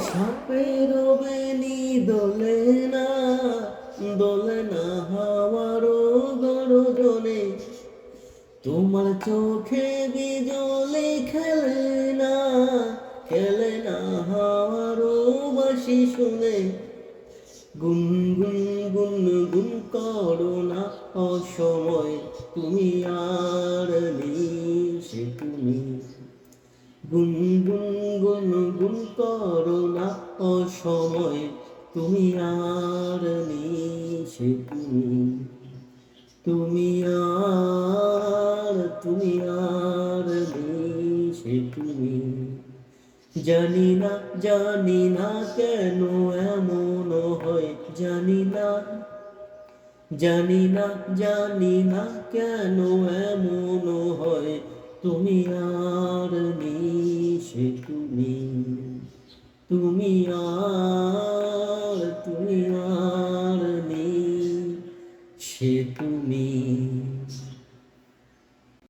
সাপের বেনি দোলে না হাওয়ারও গর্জনে, তোমার চোখে বিজলি খেলে না হাওয়ারও বাঁশি শুনে। গুনগুন গুনগুন করো না অসময়, তুমি আর নেই সে তুমি। গুনগুন গুনগুন করো না অসময়, তুমি আর নেই সে তুমি। তুমি আর নেই সে তুমি। জানি না কেন এমন হয়, জানি না কেন এমন হয়, তুমি আর নেই সে তুমি। তুমি আর নেই সে তুমি।